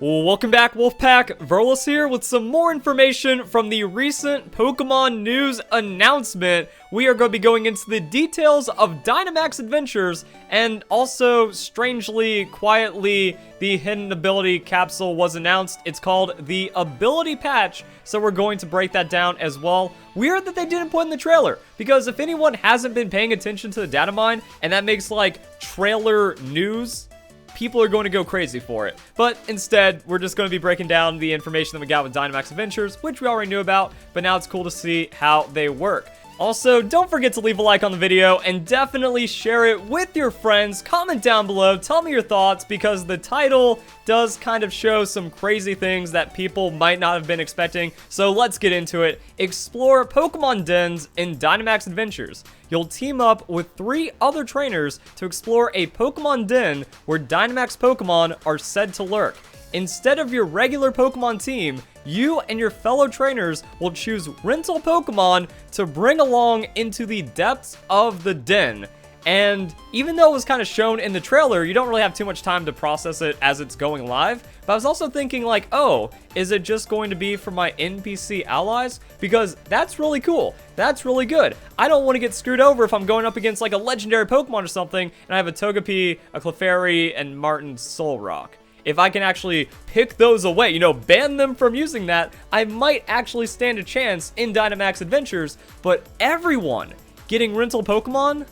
Well, welcome back, Wolfpack. Verlis here with some more information from the recent Pokemon news announcement. We are going to be going into the details of Dynamax Adventures, and also, strangely, quietly, the hidden ability capsule was announced. It's called the Ability Patch, so we're going to break that down as well. Weird that they didn't put in the trailer, because if anyone hasn't been paying attention to the data mine, and that makes, like, trailer news, people are going to go crazy for it. But instead, we're just going to be breaking down the information that we got with Dynamax Adventures, which we already knew about, but now it's cool to see how they work. Also, don't forget to leave a like on the video and definitely share it with your friends. Comment down below, tell me your thoughts, because the title does kind of show some crazy things that people might not have been expecting. So let's get into it. Explore Pokemon dens in Dynamax Adventures. You'll team up with 3 other trainers to explore a Pokemon den where Dynamax Pokemon are said to lurk. Instead of your regular Pokemon team, you and your fellow trainers will choose rental Pokemon to bring along into the depths of the den. And even though it was kind of shown in the trailer, you don't really have too much time to process it as it's going live. But I was also thinking like, oh, is it just going to be for my NPC allies? Because that's really cool. That's really good. I don't want to get screwed over if I'm going up against like a legendary Pokemon or something, and I have a Togepi, a Clefairy, and Martin Solrock. If I can actually pick those away, ban them from using that, I might actually stand a chance in Dynamax Adventures. But everyone getting rental Pokemon,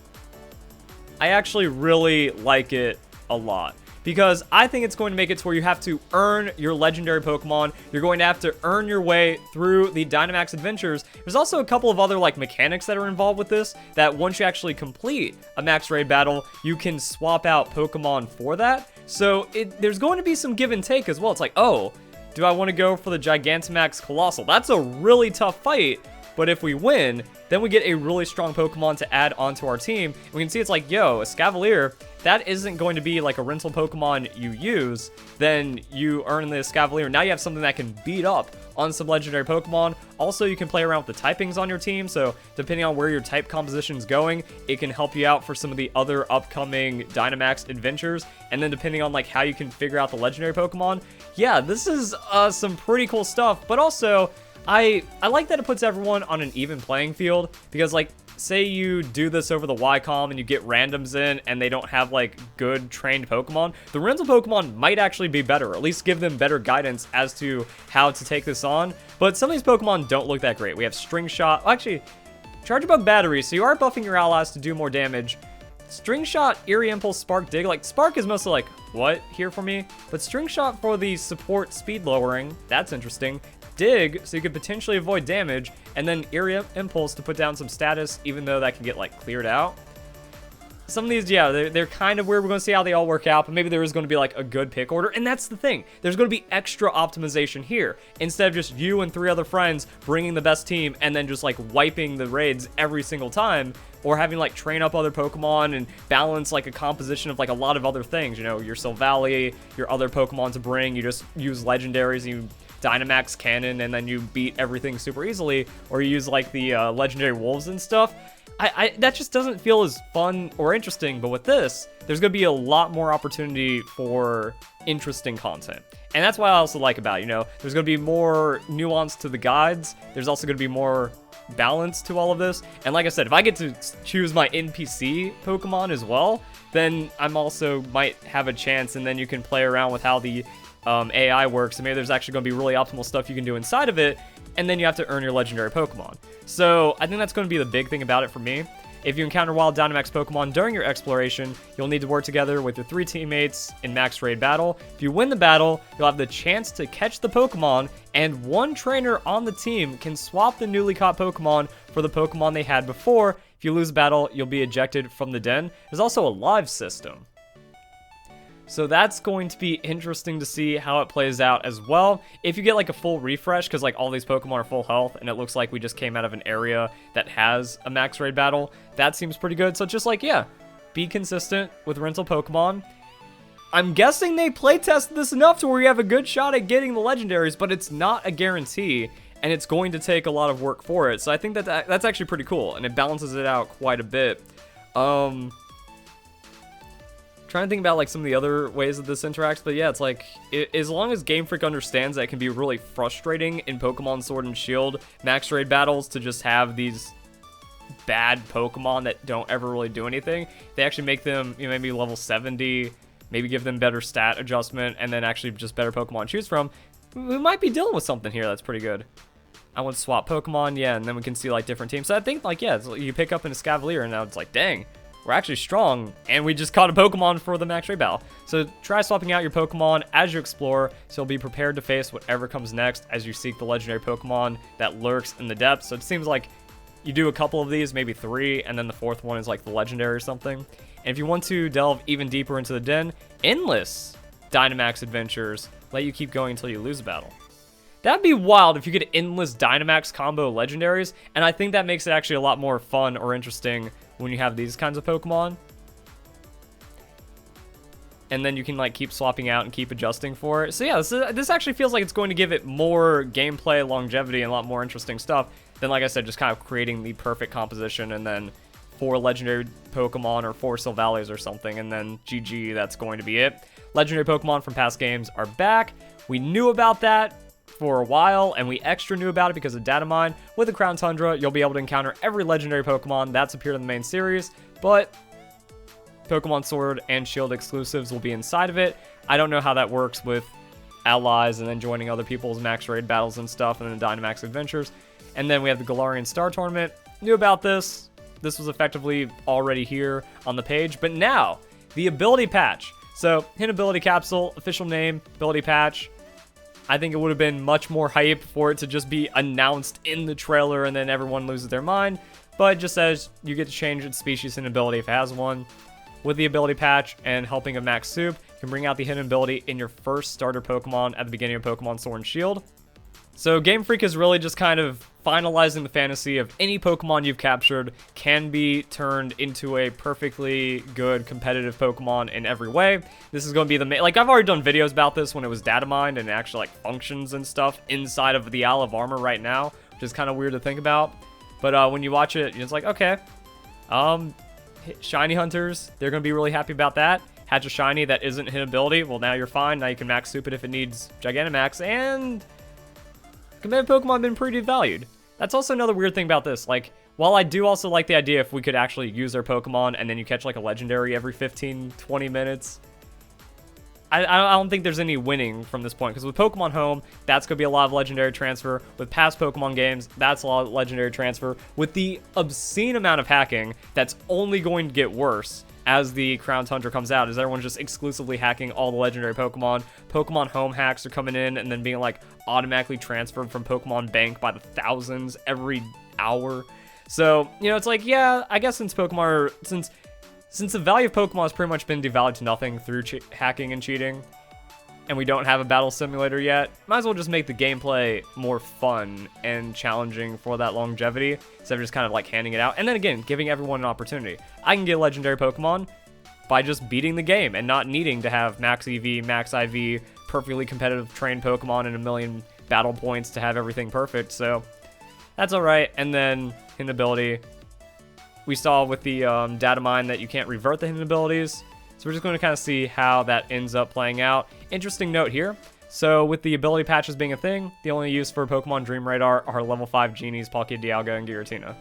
I actually really like it a lot. Because I think it's going to make it to where you have to earn your legendary Pokemon. You're going to have to earn your way through the Dynamax Adventures. There's also a couple of other like mechanics that are involved with this, that once you actually complete a max raid battle, you can swap out Pokemon for that. So there's going to be some give and take as well. It's like, oh, do I want to go for the Gigantamax Colossal? That's a really tough fight. But if we win, then we get a really strong Pokemon to add onto our team. We can see it's like, yo, a Scavalier, that isn't going to be like a rental Pokemon you use. Then you earn the Scavalier. Now you have something that can beat up on some legendary Pokemon. Also, you can play around with the typings on your team. So depending on where your type composition is going, it can help you out for some of the other upcoming Dynamax Adventures. And then depending on like how you can figure out the legendary Pokemon. Yeah, this is some pretty cool stuff. But also, I like that it puts everyone on an even playing field, because like, say you do this over the YCOM and you get randoms in and they don't have like good trained Pokemon, the rental Pokemon might actually be better, or at least give them better guidance as to how to take this on. But some of these Pokemon don't look that great. We have String Shot, actually, Charge Bug Battery, so you are buffing your allies to do more damage. String Shot, Eerie Impulse, Spark, Dig. Like, Spark is mostly like, what, here for me? But String Shot for the support speed lowering, that's interesting. Dig, so you could potentially avoid damage, and then Eerie Impulse to put down some status, even though that can get, like, cleared out. Some of these, yeah, they're kind of weird. We're going to see how they all work out, but maybe there is going to be, like, a good pick order, and that's the thing. There's going to be extra optimization here, instead of just you and 3 other friends bringing the best team and then just, like, wiping the raids every single time, or having, like, train up other Pokemon and balance, like, a composition of, like, a lot of other things. Your Silvally, your other Pokemon to bring, you just use legendaries, you Dynamax Cannon, and then you beat everything super easily, or you use like the legendary wolves and stuff. That just doesn't feel as fun or interesting. But with this, there's going to be a lot more opportunity for interesting content, and that's what I also like about it. There's going to be more nuance to the guides. There's also going to be more balance to all of this, and like I said, if I get to choose my NPC Pokemon as well, then I'm also might have a chance, and then you can play around with how the AI works, and maybe there's actually going to be really optimal stuff you can do inside of it, and then you have to earn your legendary Pokemon. So I think that's going to be the big thing about it for me. If you encounter wild Dynamax Pokemon during your exploration, you'll need to work together with your 3 teammates in max raid battle. If you win the battle, you'll have the chance to catch the Pokemon, and 1 trainer on the team can swap the newly caught Pokemon for the Pokemon they had before. If you lose a battle, you'll be ejected from the den. There's also a live system, so that's going to be interesting to see how it plays out as well. If you get like a full refresh, because like all these Pokemon are full health, and it looks like we just came out of an area that has a max raid battle, that seems pretty good. So just like, yeah, be consistent with rental Pokemon. I'm guessing they playtested this enough to where you have a good shot at getting the legendaries, but it's not a guarantee, and it's going to take a lot of work for it. So I think that's actually pretty cool, and it balances it out quite a bit. Trying to think about like some of the other ways that this interacts, but yeah, it's like as long as Game Freak understands that it can be really frustrating in Pokemon Sword and Shield max raid battles to just have these bad Pokemon that don't ever really do anything. They actually make them, you know, maybe level 70, maybe give them better stat adjustment, and then actually just better Pokemon to choose from. We might be dealing with something here that's pretty good. I want to swap Pokemon, yeah, and then we can see like different teams. So I think like, yeah, it's like you pick up in a Scavalier and now it's like, dang, we're actually strong, and we just caught a Pokemon for the max raid battle. So try swapping out your Pokemon as you explore, so be prepared to face whatever comes next as you seek the legendary Pokemon that lurks in the depths. So it seems like you do a couple of these, maybe 3, and then the 4th one is like the legendary or something. And if you want to delve even deeper into the den, endless Dynamax Adventures let you keep going until you lose a battle. That'd be wild if you get endless Dynamax combo legendaries, and I think that makes it actually a lot more fun or interesting when you have these kinds of Pokemon. And then you can like keep swapping out and keep adjusting for it. So yeah, this actually feels like it's going to give it more gameplay longevity and a lot more interesting stuff than, like I said, just kind of creating the perfect composition and then 4 legendary Pokemon or 4 Sylvalias or something, and then GG, that's going to be it. Legendary Pokemon from past games are back. We knew about that for a while, and we extra knew about it because of data mine. With the Crown Tundra, you'll be able to encounter every legendary Pokemon that's appeared in the main series, but Pokemon Sword and Shield exclusives will be inside of it. I don't know how that works with allies and then joining other people's max raid battles and stuff, and then Dynamax Adventures. And then we have the Galarian Star Tournament. Knew about this. This was effectively already here on the page, but now, the ability patch. So, hidden ability capsule, official name, ability patch. I think it would have been much more hype for it to just be announced in the trailer and then everyone loses their mind. But it just says you get to change its species and ability if it has one. With the ability patch and helping of Max Soup, you can bring out the hidden ability in your first starter Pokemon at the beginning of Pokemon Sword and Shield. So Game Freak is really just kind of finalizing the fantasy of any Pokemon you've captured can be turned into a perfectly good competitive Pokemon in every way. This is going to be the main, like I've already done videos about this when it was data mined and it actually like functions and stuff inside of the Isle of Armor right now, which is kind of weird to think about. But when you watch it, it's like, okay, shiny hunters, they're going to be really happy about that. Hatch a shiny that isn't hidden ability, well now you're fine. Now you can max soup it if it needs Gigantamax, and competitive Pokemon have been pretty devalued. That's also another weird thing about this. Like, while I do also like the idea if we could actually use our Pokemon and then you catch like a legendary every 15, 20 minutes, I don't think there's any winning from this point. Because with Pokemon Home, that's going to be a lot of legendary transfer. With past Pokemon games, that's a lot of legendary transfer. With the obscene amount of hacking, that's only going to get worse as the Crown Tundra comes out, is everyone's just exclusively hacking all the legendary Pokemon. Pokemon Home hacks are coming in and then being like automatically transferred from Pokemon Bank by the thousands every hour. So, you know, it's like, yeah, I guess since the value of Pokemon has pretty much been devalued to nothing through hacking and cheating, and we don't have a battle simulator yet, might as well just make the gameplay more fun and challenging for that longevity, instead of just kind of like handing it out. And then again, giving everyone an opportunity. I can get a legendary Pokemon by just beating the game and not needing to have max EV, max IV, perfectly competitive trained Pokemon and a million battle points to have everything perfect. So that's alright. And then hidden ability. We saw with the data mine that you can't revert the hidden abilities. So we're just going to kind of see how that ends up playing out. Interesting note here. So with the ability patches being a thing, the only use for Pokemon Dream Radar are level 5 Genies, Palkia Dialga, and Giratina.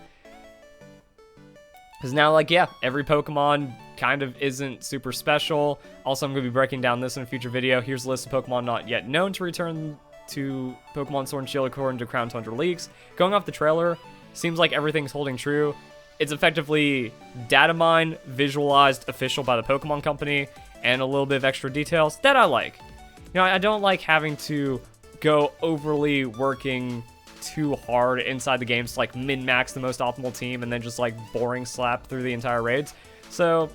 Because now, like, yeah, every Pokemon kind of isn't super special. Also, I'm going to be breaking down this in a future video. Here's a list of Pokemon not yet known to return to Pokemon Sword and Shield according to Crown Tundra leaks. Going off the trailer, seems like everything's holding true. It's effectively data mine, visualized, official by the Pokemon Company, and a little bit of extra details that I like. You know, I don't like having to go overly working too hard inside the games to like min-max the most optimal team and then just like boring slap through the entire raids. So,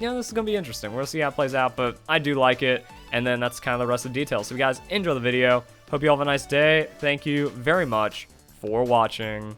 you know, this is going to be interesting. We'll see how it plays out, but I do like it, and then that's kind of the rest of the details. So you guys enjoy the video. Hope you all have a nice day. Thank you very much for watching.